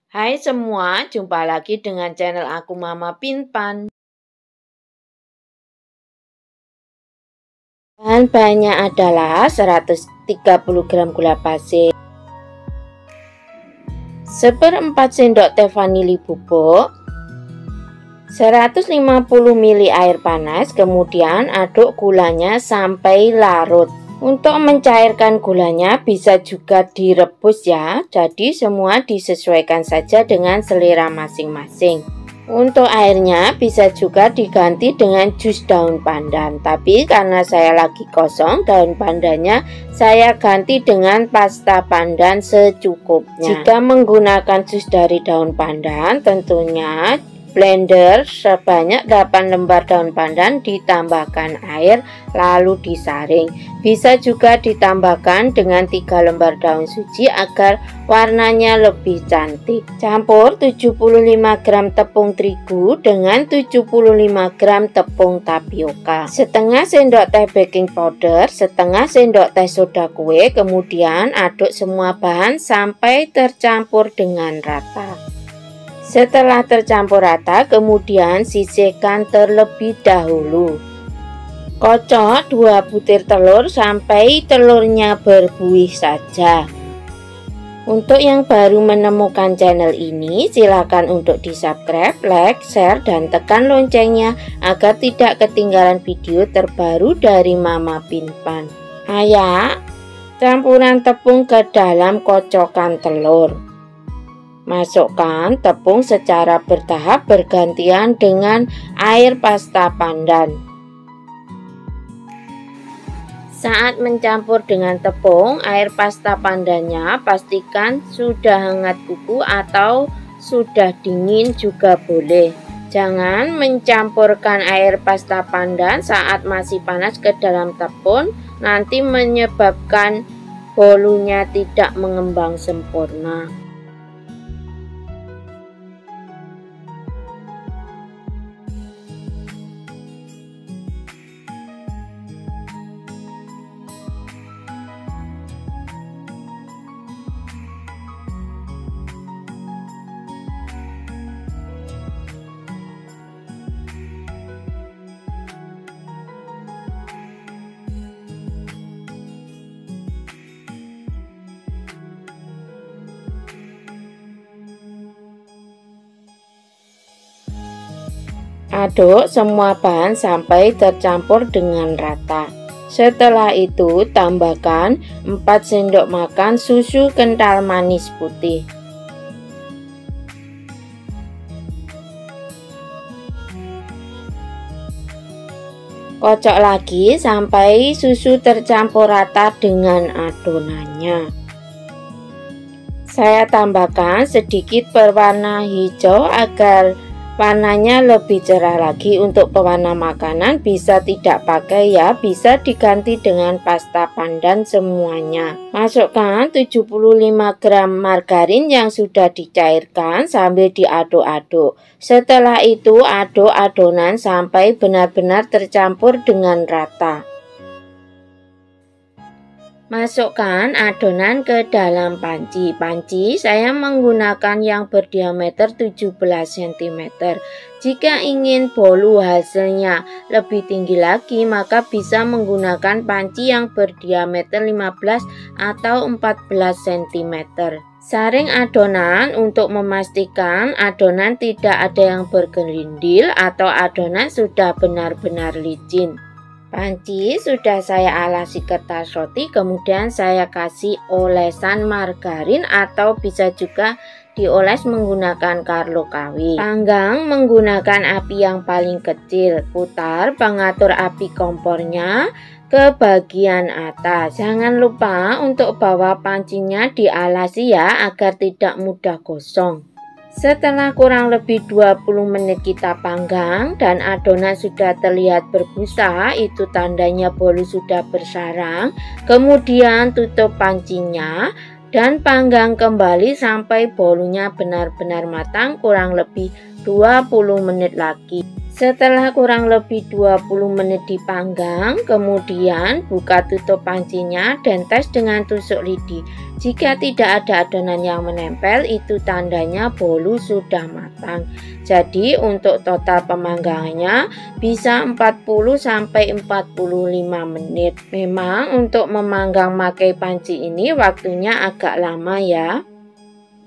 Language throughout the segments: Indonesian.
Hai semua, jumpa lagi dengan channel aku Mama Pinpan. Bahan-bahannya adalah 130 gram gula pasir, 1/4 sendok teh vanili bubuk, 150 ml air panas, kemudian aduk gulanya sampai larut. Untuk mencairkan gulanya bisa juga direbus ya, jadi semua disesuaikan saja dengan selera masing-masing. Untuk airnya bisa juga diganti dengan jus daun pandan, tapi karena saya lagi kosong daun pandannya, saya ganti dengan pasta pandan secukupnya. Jika menggunakan jus dari daun pandan, tentunya blender sebanyak 8 lembar daun pandan ditambahkan air lalu disaring. Bisa juga ditambahkan dengan 3 lembar daun suji agar warnanya lebih cantik. Campur 75 gram tepung terigu dengan 75 gram tepung tapioka, setengah sendok teh baking powder, setengah sendok teh soda kue, kemudian aduk semua bahan sampai tercampur dengan rata. Setelah tercampur rata, kemudian sisihkan terlebih dahulu. Kocok 2 butir telur sampai telurnya berbuih saja. Untuk yang baru menemukan channel ini, silakan untuk di-subscribe, like, share, dan tekan loncengnya agar tidak ketinggalan video terbaru dari Mama Pinpan. Ayak campuran tepung ke dalam kocokan telur. Masukkan tepung secara bertahap bergantian dengan air pasta pandan. Saat mencampur dengan tepung, air pasta pandannya pastikan sudah hangat kuku atau sudah dingin juga boleh. Jangan mencampurkan air pasta pandan saat masih panas ke dalam tepung, nanti menyebabkan bolunya tidak mengembang sempurna. Aduk semua bahan sampai tercampur dengan rata. Setelah itu tambahkan 4 sendok makan susu kental manis putih. Kocok lagi sampai susu tercampur rata dengan adonannya. Saya tambahkan sedikit pewarna hijau agar warnanya lebih cerah lagi. Untuk pewarna makanan bisa tidak pakai ya, bisa diganti dengan pasta pandan semuanya. Masukkan 75 gram margarin yang sudah dicairkan sambil diaduk-aduk. Setelah itu aduk adonan sampai benar-benar tercampur dengan rata. Masukkan adonan ke dalam panci. Panci saya menggunakan yang berdiameter 17 cm. Jika ingin bolu hasilnya lebih tinggi lagi, maka bisa menggunakan panci yang berdiameter 15 atau 14 cm. Saring adonan untuk memastikan adonan tidak ada yang bergerindil atau adonan sudah benar-benar licin. Panci sudah saya alasi kertas roti, kemudian saya kasih olesan margarin atau bisa juga dioles menggunakan Carlo KW. Panggang menggunakan api yang paling kecil. Putar pengatur api kompornya ke bagian atas. Jangan lupa untuk bawa pancinya dialasi ya, agar tidak mudah gosong. Setelah kurang lebih 20 menit kita panggang dan adonan sudah terlihat berbusa, itu tandanya bolu sudah bersarang. Kemudian tutup pancinya dan panggang kembali sampai bolunya benar-benar matang, kurang lebih 20 menit lagi. Setelah kurang lebih 20 menit dipanggang, kemudian buka tutup pancinya dan tes dengan tusuk lidi. Jika tidak ada adonan yang menempel, itu tandanya bolu sudah matang. Jadi untuk total pemanggangannya bisa 40-45 menit. Memang untuk memanggang pakai panci ini waktunya agak lama ya.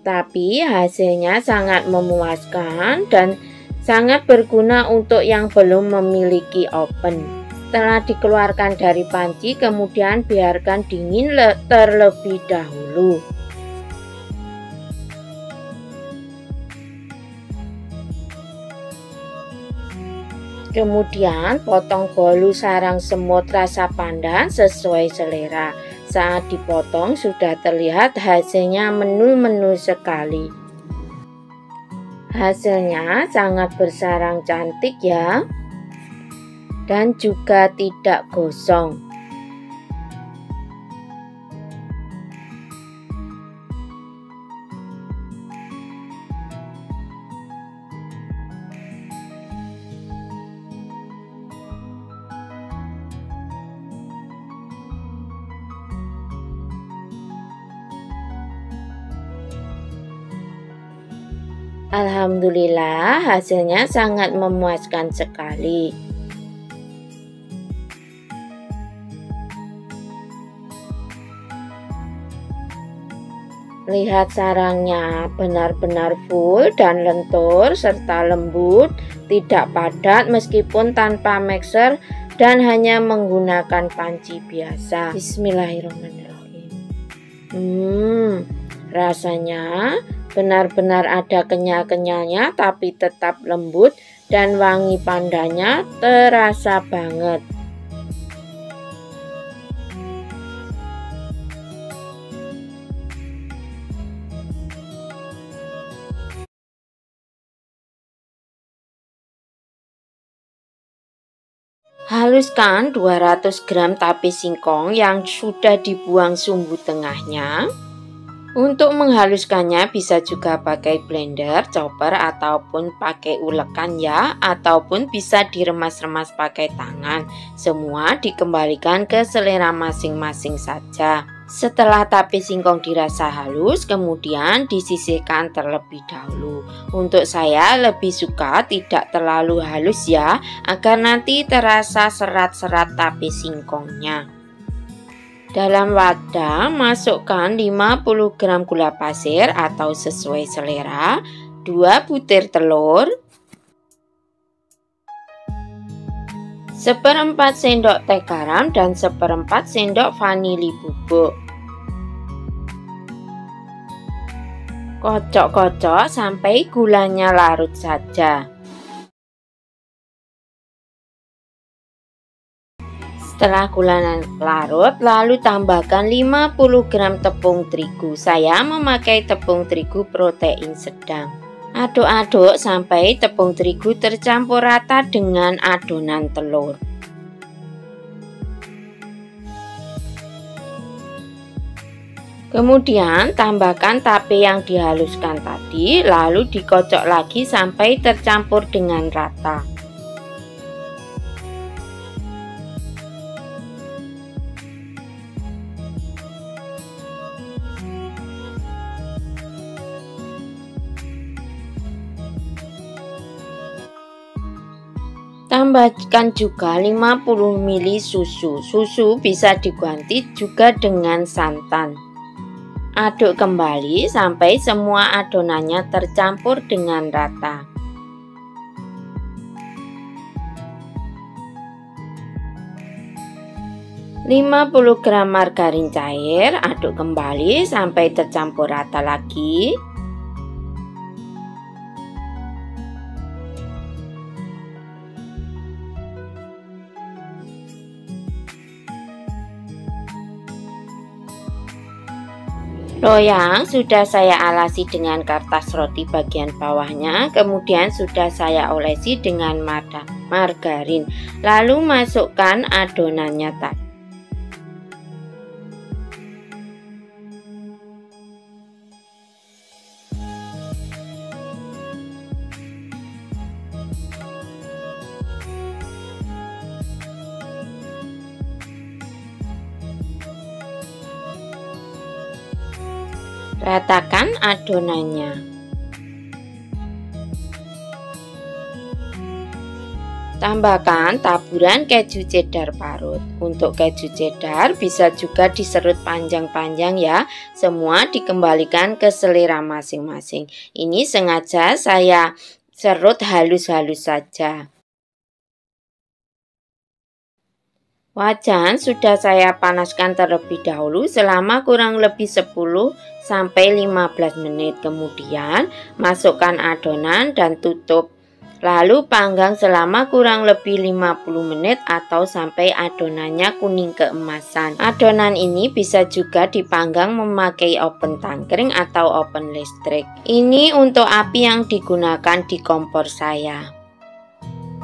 Tapi hasilnya sangat memuaskan dan sangat berguna untuk yang belum memiliki oven. Setelah dikeluarkan dari panci, kemudian biarkan dingin terlebih dahulu. Kemudian potong bolu sarang semut rasa pandan sesuai selera. Saat dipotong sudah terlihat hasilnya menul-menul sekali. Hasilnya sangat bersarang cantik ya, dan juga tidak gosong. Alhamdulillah, hasilnya sangat memuaskan sekali. Lihat sarangnya benar-benar full dan lentur serta lembut, tidak padat meskipun tanpa mixer dan hanya menggunakan panci biasa. Bismillahirrahmanirrahim. Rasanya benar-benar ada kenyal-kenyalnya tapi tetap lembut dan wangi pandannya terasa banget. Haluskan 200 gram tape singkong yang sudah dibuang sumbu tengahnya. Untuk menghaluskannya bisa juga pakai blender, chopper ataupun pakai ulekan ya, ataupun bisa diremas-remas pakai tangan. Semua dikembalikan ke selera masing-masing saja. Setelah tape singkong dirasa halus, kemudian disisihkan terlebih dahulu. Untuk saya lebih suka tidak terlalu halus ya, agar nanti terasa serat-serat tape singkongnya. Dalam wadah masukkan 50 gram gula pasir atau sesuai selera, 2 butir telur, 1/4 sendok teh garam dan 1/4 sendok vanili bubuk. Kocok-kocok sampai gulanya larut saja. Setelah gula larut, lalu tambahkan 50 gram tepung terigu. Saya memakai tepung terigu protein sedang. Aduk-aduk sampai tepung terigu tercampur rata dengan adonan telur. Kemudian tambahkan tape yang dihaluskan tadi, lalu dikocok lagi sampai tercampur dengan rata. Tambahkan juga 50 ml susu. Susu bisa diganti juga dengan santan. Aduk kembali sampai semua adonannya tercampur dengan rata. Lima 50 gram margarin cair, aduk kembali sampai tercampur rata lagi. Loyang sudah saya alasi dengan kertas roti bagian bawahnya, kemudian sudah saya olesi dengan margarin, lalu masukkan adonannya tadi. Ratakan adonannya. Tambahkan taburan keju cheddar parut. Untuk keju cheddar bisa juga diserut panjang-panjang ya. Semua dikembalikan ke selera masing-masing. Ini sengaja saya serut halus-halus saja. Wajan sudah saya panaskan terlebih dahulu selama kurang lebih 10-15 menit. Kemudian masukkan adonan dan tutup. Lalu panggang selama kurang lebih 50 menit atau sampai adonannya kuning keemasan. Adonan ini bisa juga dipanggang memakai oven tangkring atau oven listrik. Ini untuk api yang digunakan di kompor saya.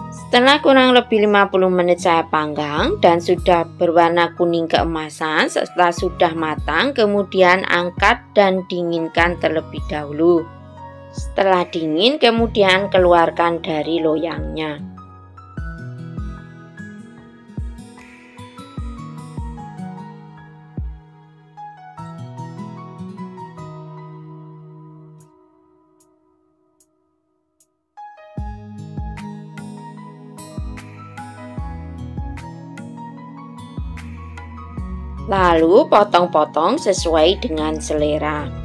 Setelah kurang lebih 50 menit saya panggang dan sudah berwarna kuning keemasan, setelah sudah matang kemudian angkat dan dinginkan terlebih dahulu. Setelah dingin kemudian keluarkan dari loyangnya. Lalu potong-potong sesuai dengan selera.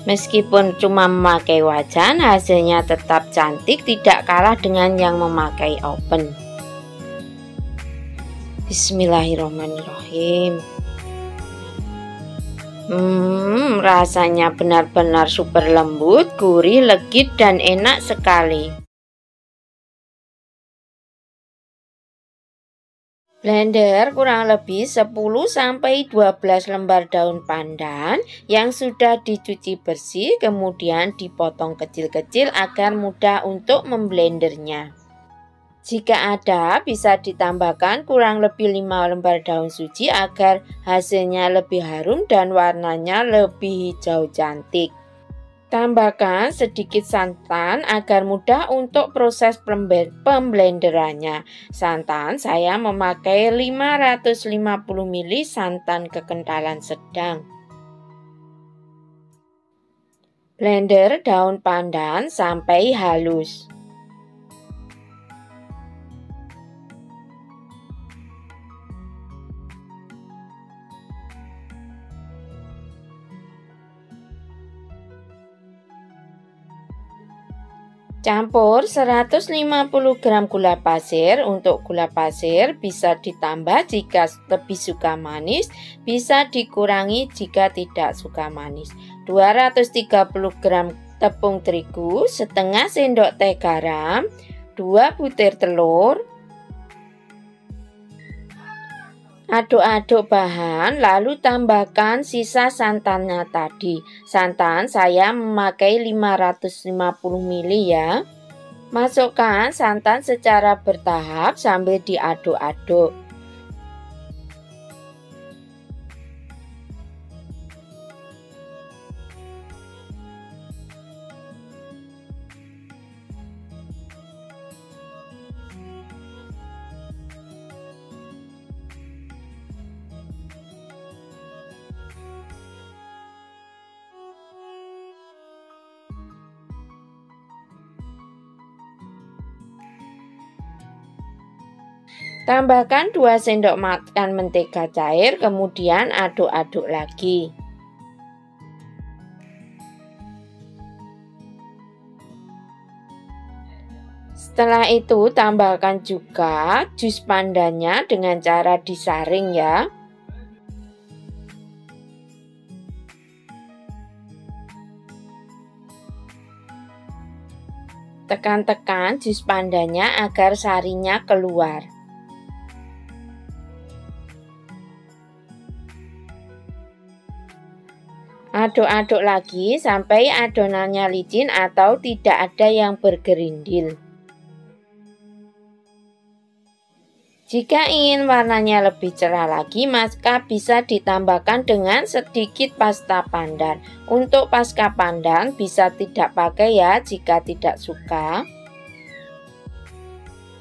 Meskipun cuma memakai wajan, hasilnya tetap cantik, tidak kalah dengan yang memakai oven. Bismillahirrahmanirrahim. Rasanya benar-benar super lembut, gurih, legit, dan enak sekali. Blender kurang lebih 10-12 lembar daun pandan yang sudah dicuci bersih, kemudian dipotong kecil-kecil agar mudah untuk memblendernya. Jika ada, bisa ditambahkan kurang lebih 5 lembar daun suji agar hasilnya lebih harum dan warnanya lebih hijau cantik. Tambahkan sedikit santan agar mudah untuk proses pemblenderannya. Santan saya memakai 550 ml santan kekentalan sedang. Blender daun pandan sampai halus. Campur 150 gram gula pasir. Untuk gula pasir bisa ditambah jika lebih suka manis, bisa dikurangi jika tidak suka manis. 230 gram tepung terigu, setengah sendok teh garam, 2 butir telur. Aduk-aduk bahan, lalu tambahkan sisa santannya tadi. Santan saya memakai 550 ml ya. Masukkan santan secara bertahap sambil diaduk-aduk. Tambahkan 2 sendok makan mentega cair, kemudian aduk-aduk lagi. Setelah itu tambahkan juga jus pandannya dengan cara disaring ya. Tekan-tekan jus pandannya agar sarinya keluar. Aduk-aduk lagi sampai adonannya licin atau tidak ada yang bergerindil. Jika ingin warnanya lebih cerah lagi, maka bisa ditambahkan dengan sedikit pasta pandan. Untuk pasta pandan bisa tidak pakai ya jika tidak suka.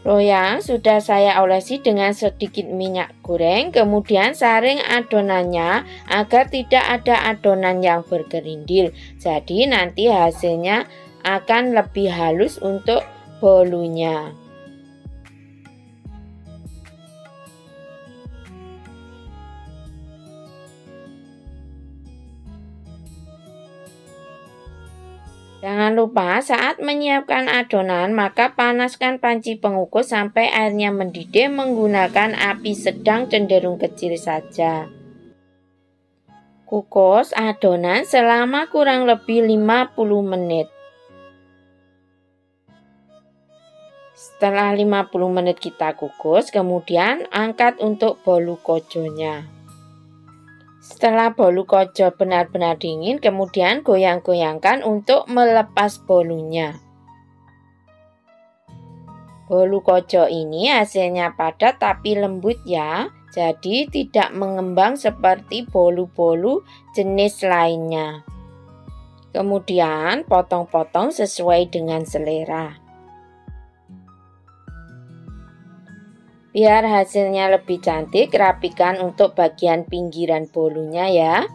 Loyang sudah saya olesi dengan sedikit minyak goreng, kemudian saring adonannya agar tidak ada adonan yang bergerindil. Jadi nanti hasilnya akan lebih halus untuk bolunya. Jangan lupa saat menyiapkan adonan, maka panaskan panci pengukus sampai airnya mendidih menggunakan api sedang cenderung kecil saja. Kukus adonan selama kurang lebih 50 menit. Setelah 50 menit kita kukus, kemudian angkat untuk bolu kojonya. Setelah bolu kojo benar-benar dingin, kemudian goyang-goyangkan untuk melepas bolunya. Bolu kojo ini hasilnya padat tapi lembut ya, jadi tidak mengembang seperti bolu-bolu jenis lainnya. Kemudian potong-potong sesuai dengan selera. Biar hasilnya lebih cantik, rapikan untuk bagian pinggiran bolunya ya.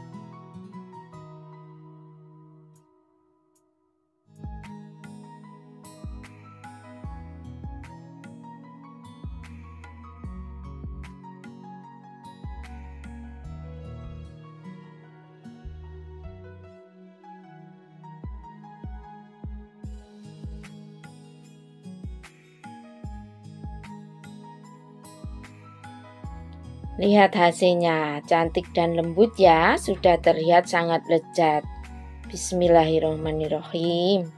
Lihat hasilnya, cantik dan lembut ya, sudah terlihat sangat lezat. Bismillahirrahmanirrahim.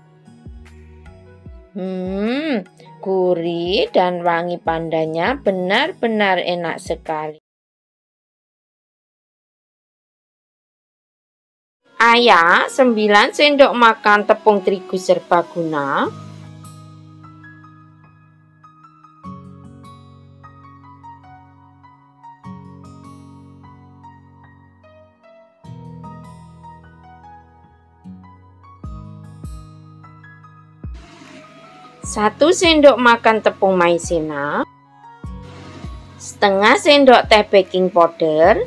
Gurih dan wangi pandannya benar-benar enak sekali. Ayah 9 sendok makan tepung terigu serbaguna, 1 sendok makan tepung maizena, setengah sendok teh baking powder,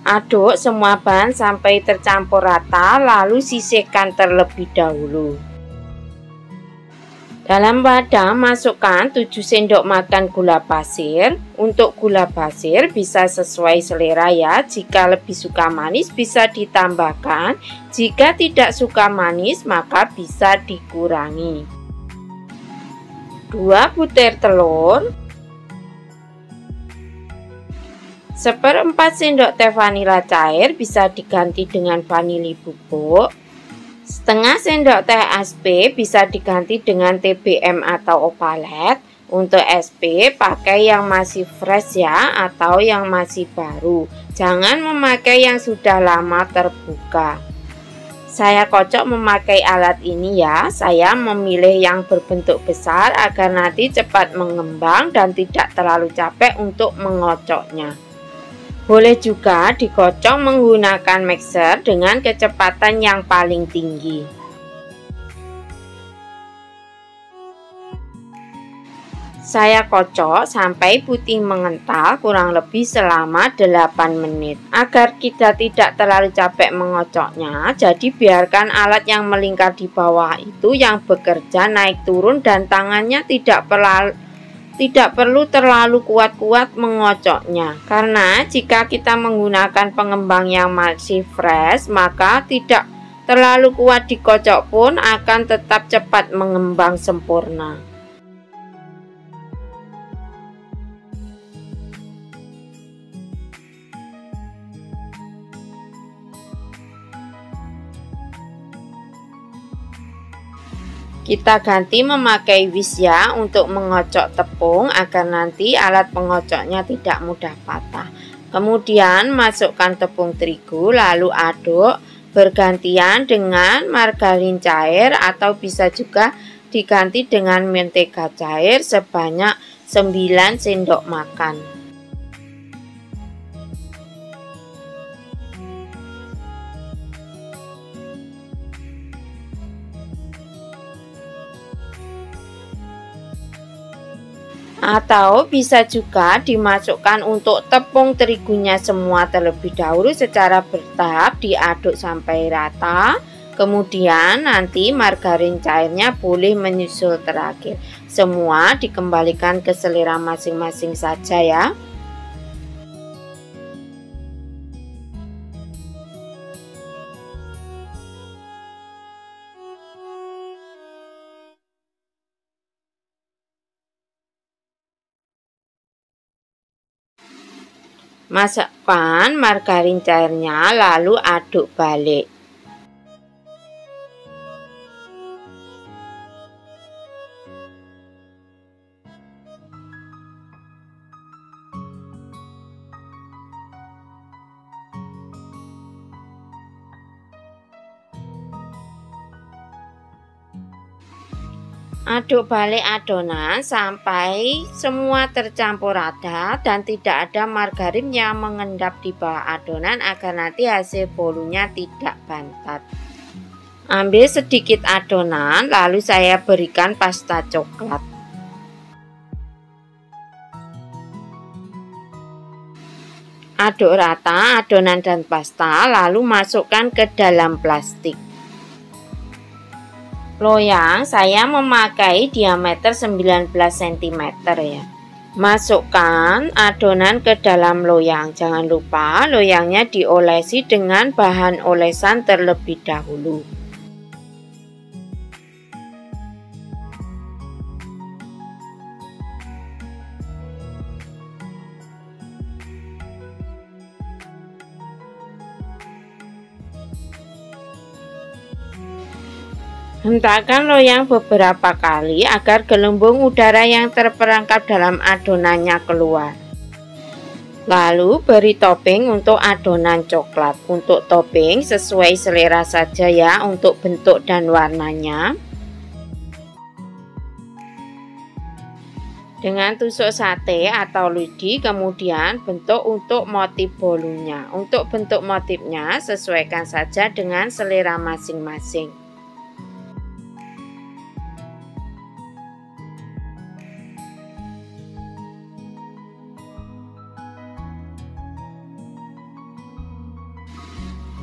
'aduk semua bahan sampai tercampur rata, lalu sisihkan terlebih dahulu. Dalam wadah masukkan 7 sendok makan gula pasir. Untuk gula pasir bisa sesuai selera ya. Jika lebih suka manis bisa ditambahkan. Jika tidak suka manis maka bisa dikurangi. 2 butir telur, 1/4 sendok teh vanila cair bisa diganti dengan vanili bubuk. Setengah sendok teh SP bisa diganti dengan TBM atau opalet. Untuk SP pakai yang masih fresh ya, atau yang masih baru. Jangan memakai yang sudah lama terbuka. Saya kocok memakai alat ini ya. Saya memilih yang berbentuk besar agar nanti cepat mengembang dan tidak terlalu capek untuk mengocoknya. Boleh juga dikocok menggunakan mixer dengan kecepatan yang paling tinggi. Saya kocok sampai putih mengental kurang lebih selama 8 menit. Agar kita tidak terlalu capek mengocoknya, jadi biarkan alat yang melingkar di bawah itu yang bekerja naik turun dan tangannya tidak perlu terlalu kuat-kuat mengocoknya, karena jika kita menggunakan pengembang yang masih fresh maka tidak terlalu kuat dikocok pun akan tetap cepat mengembang sempurna. Kita ganti memakai wis ya untuk mengocok tepung agar nanti alat pengocoknya tidak mudah patah. Kemudian masukkan tepung terigu lalu aduk bergantian dengan margarin cair atau bisa juga diganti dengan mentega cair sebanyak 9 sendok makan. Atau bisa juga dimasukkan untuk tepung terigunya semua terlebih dahulu secara bertahap, diaduk sampai rata. Kemudian nanti margarin cairnya boleh menyusul terakhir. Semua dikembalikan ke selera masing-masing saja ya. Masukkan margarin cairnya lalu aduk balik. Aduk balik adonan sampai semua tercampur rata dan tidak ada margarin yang mengendap di bawah adonan agar nanti hasil bolunya tidak bantat. Ambil sedikit adonan lalu saya berikan pasta coklat. Aduk rata adonan dan pasta lalu masukkan ke dalam plastik. Loyang saya memakai diameter 19 cm ya. Masukkan adonan ke dalam loyang. Jangan lupa loyangnya diolesi dengan bahan olesan terlebih dahulu. Hentakkan loyang beberapa kali agar gelembung udara yang terperangkap dalam adonannya keluar. Lalu beri topping untuk adonan coklat. Untuk topping sesuai selera saja ya untuk bentuk dan warnanya. Dengan tusuk sate atau lidi kemudian bentuk untuk motif bolunya. Untuk bentuk motifnya sesuaikan saja dengan selera masing-masing.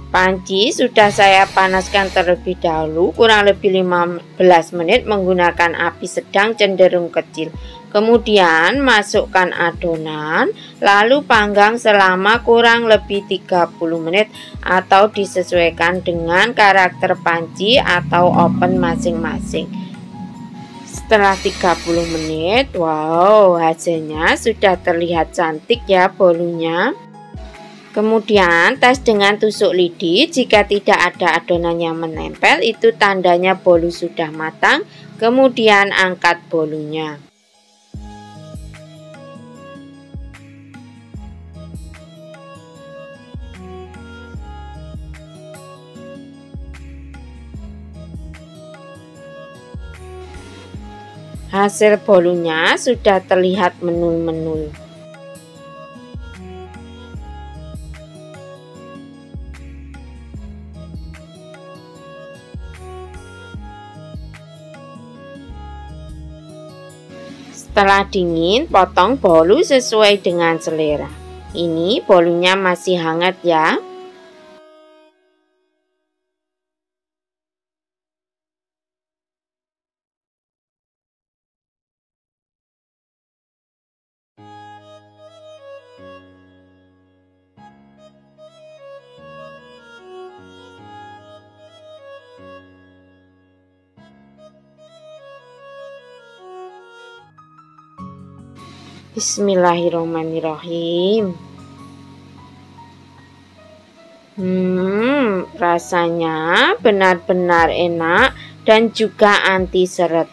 Panci sudah saya panaskan terlebih dahulu kurang lebih 15 menit menggunakan api sedang cenderung kecil. Kemudian masukkan adonan lalu panggang selama kurang lebih 30 menit atau disesuaikan dengan karakter panci atau oven masing-masing. Setelah 30 menit, wow, hasilnya sudah terlihat cantik ya bolunya. Kemudian tes dengan tusuk lidi, jika tidak ada adonan yang menempel itu tandanya bolu sudah matang. Kemudian angkat bolunya. Hasil bolunya sudah terlihat menul-menul. Setelah dingin, potong bolu sesuai dengan selera. Ini bolunya masih hangat ya. Bismillahirrahmanirrahim. Rasanya benar-benar enak dan juga anti seret.